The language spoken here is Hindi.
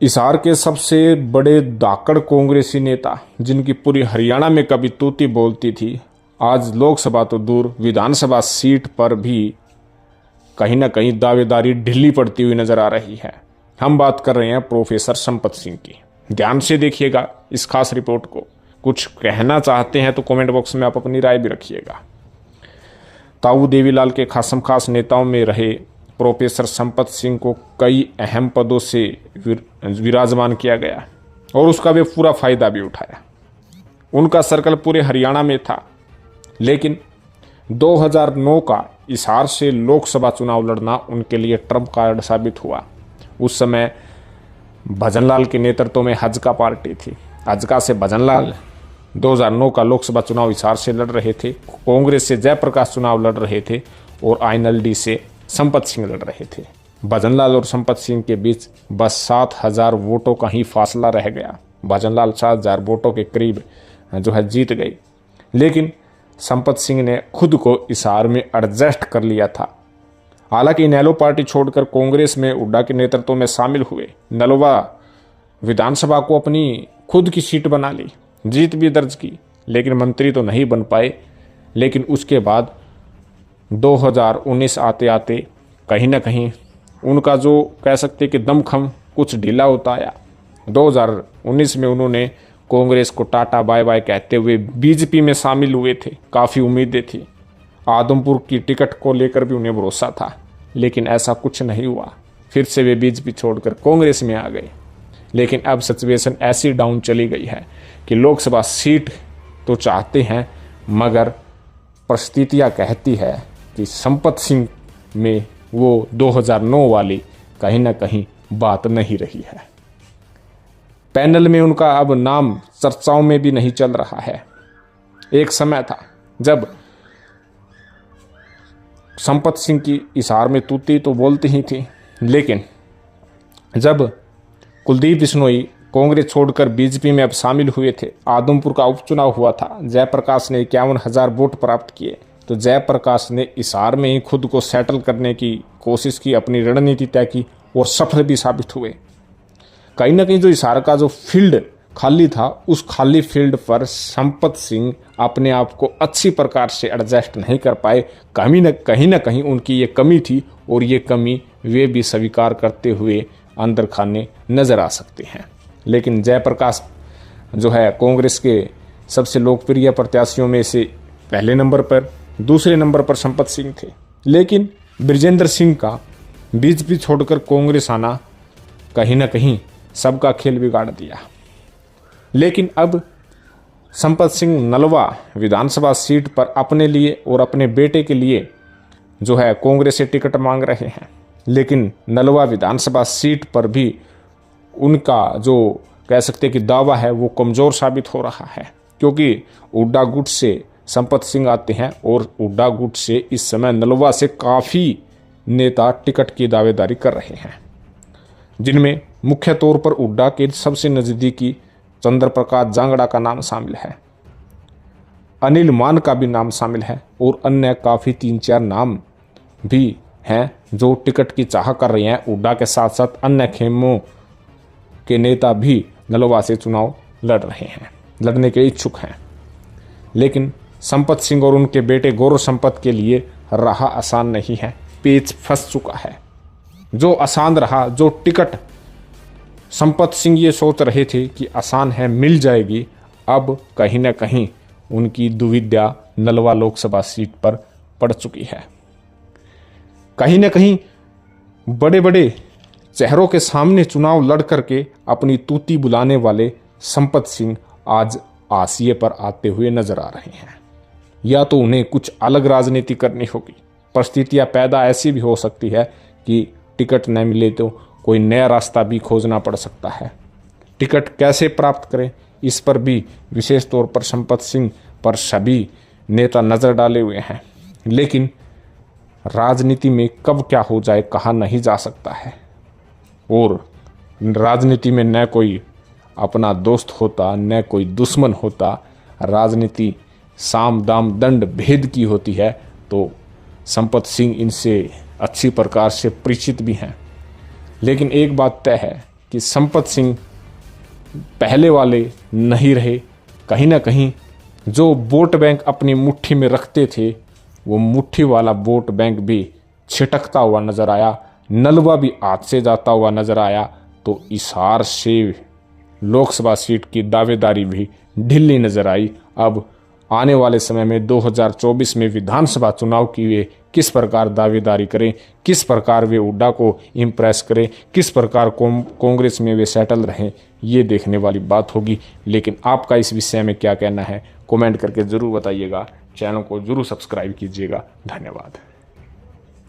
हिसार के सबसे बड़े धाकड़ कांग्रेसी नेता, जिनकी पूरी हरियाणा में कभी तूती बोलती थी, आज लोकसभा तो दूर विधानसभा सीट पर भी कहीं ना कहीं दावेदारी ढीली पड़ती हुई नजर आ रही है। हम बात कर रहे हैं प्रोफेसर संपत सिंह की। ध्यान से देखिएगा इस खास रिपोर्ट को। कुछ कहना चाहते हैं तो कमेंट बॉक्स में आप अपनी राय भी रखिएगा। ताऊ देवीलाल के खासम खास नेताओं में रहे प्रोफेसर संपत सिंह को कई अहम पदों से विराजमान किया गया और उसका वे पूरा फायदा भी उठाया। उनका सर्कल पूरे हरियाणा में था, लेकिन 2009 का हिसार से लोकसभा चुनाव लड़ना उनके लिए ट्रम्प कार्ड साबित हुआ। उस समय भजनलाल के नेतृत्व में हजका पार्टी थी। हजका से भजनलाल 2009 का लोकसभा चुनाव हिसार से लड़ रहे थे, कांग्रेस से जयप्रकाश चुनाव लड़ रहे थे और आईएनएलडी से संपत सिंह लड़ रहे थे। भजनलाल और संपत सिंह के बीच बस 7,000 वोटों का ही फासला रह गया। भजनलाल 7,000 वोटों के करीब जीत गई, लेकिन संपत सिंह ने खुद को हिसार में एडजस्ट कर लिया था। हालांकि इनेलो पार्टी छोड़कर कांग्रेस में हुड्डा के नेतृत्व में शामिल हुए। नलवा विधानसभा को अपनी खुद की सीट बना ली, जीत भी दर्ज की, लेकिन मंत्री तो नहीं बन पाए। लेकिन उसके बाद 2019 आते आते कहीं ना कहीं उनका जो कह सकते कि दमखम कुछ ढीला होता आया। 2019 में उन्होंने कांग्रेस को टाटा बाय बाय कहते हुए बीजेपी में शामिल हुए थे। काफ़ी उम्मीदें थी, आदमपुर की टिकट को लेकर भी उन्हें भरोसा था, लेकिन ऐसा कुछ नहीं हुआ। फिर से वे बीजेपी छोड़कर कांग्रेस में आ गए। लेकिन अब सिचुएशन ऐसी डाउन चली गई है कि लोकसभा सीट तो चाहते हैं, मगर परिस्थितियाँ कहती है कि संपत सिंह में वो 2009 वाली कहीं ना कहीं बात नहीं रही है। पैनल में उनका अब नाम चर्चाओं में भी नहीं चल रहा है। एक समय था जब संपत सिंह की हिसार में तूती तो बोलती ही थी, लेकिन जब कुलदीप बिश्नोई कांग्रेस छोड़कर बीजेपी में अब शामिल हुए थे, आदमपुर का उपचुनाव हुआ था, जयप्रकाश ने 51,000 वोट प्राप्त किए, तो जयप्रकाश ने हिसार में ही खुद को सेटल करने की कोशिश की, अपनी रणनीति तय की और सफल भी साबित हुए। कहीं ना कहीं जो हिसार का जो फील्ड खाली था, उस खाली फील्ड पर संपत सिंह अपने आप को अच्छी प्रकार से एडजस्ट नहीं कर पाए। कहीं ना कहीं उनकी ये कमी थी और ये कमी वे भी स्वीकार करते हुए अंदर खाने नजर आ सकते हैं। लेकिन जयप्रकाश जो है कांग्रेस के सबसे लोकप्रिय प्रत्याशियों में से पहले नंबर पर, दूसरे नंबर पर संपत सिंह थे। लेकिन बृजेंद्र सिंह का बीजेपी छोड़कर कांग्रेस आना कहीं ना कहीं सबका खेल बिगाड़ दिया। लेकिन अब संपत सिंह नलवा विधानसभा सीट पर अपने लिए और अपने बेटे के लिए जो है कांग्रेस से टिकट मांग रहे हैं। लेकिन नलवा विधानसभा सीट पर भी उनका जो कह सकते कि दावा है वो कमज़ोर साबित हो रहा है, क्योंकि हुड्डा गुट से संपत सिंह आते हैं और हुड्डा गुट से इस समय नलवा से काफ़ी नेता टिकट की दावेदारी कर रहे हैं, जिनमें मुख्य तौर पर हुड्डा के सबसे नज़दीकी चंद्र प्रकाश जांगड़ा का नाम शामिल है, अनिल मान का भी नाम शामिल है और अन्य काफ़ी 3-4 नाम भी हैं जो टिकट की चाह कर रहे हैं। हुड्डा के साथ साथ अन्य खेमों के नेता भी नलवा से चुनाव लड़ रहे हैं, लड़ने के इच्छुक हैं। लेकिन संपत सिंह और उनके बेटे गौरव संपत के लिए राह आसान नहीं है, पेच फंस चुका है। जो आसान रहा, जो टिकट संपत सिंह ये सोच रहे थे कि आसान है, मिल जाएगी, अब कहीं ना कहीं उनकी दुविधा नलवा लोकसभा सीट पर पड़ चुकी है। कहीं ना कहीं बड़े बड़े चेहरों के सामने चुनाव लड़ करके अपनी तूती बुलाने वाले संपत सिंह आज हाशिए पर आते हुए नजर आ रहे हैं। या तो उन्हें कुछ अलग राजनीति करनी होगी। परिस्थितियां पैदा ऐसी भी हो सकती है कि टिकट न मिले तो कोई नया रास्ता भी खोजना पड़ सकता है। टिकट कैसे प्राप्त करें, इस पर भी विशेष तौर पर संपत सिंह पर सभी नेता नज़र डाले हुए हैं। लेकिन राजनीति में कब क्या हो जाए कहा नहीं जा सकता है, और राजनीति में न कोई अपना दोस्त होता न कोई दुश्मन होता। राजनीति साम दाम दंड भेद की होती है, तो संपत सिंह इनसे अच्छी प्रकार से परिचित भी हैं। लेकिन एक बात तय है कि संपत सिंह पहले वाले नहीं रहे। कहीं ना कहीं जो वोट बैंक अपनी मुट्ठी में रखते थे वो मुट्ठी वाला वोट बैंक भी छिटकता हुआ नजर आया, नलवा भी हाथ से जाता हुआ नजर आया। तो हिसार से लोकसभा सीट की दावेदारी भी ढिल्ली नजर आई। अब आने वाले समय में 2024 में विधानसभा चुनाव की वे किस प्रकार दावेदारी करें, किस प्रकार वे हुड्डा को इम्प्रेस करें, किस प्रकार कांग्रेस में वे सेटल रहें, ये देखने वाली बात होगी। लेकिन आपका इस विषय में क्या कहना है कमेंट करके ज़रूर बताइएगा। चैनल को ज़रूर सब्सक्राइब कीजिएगा। धन्यवाद।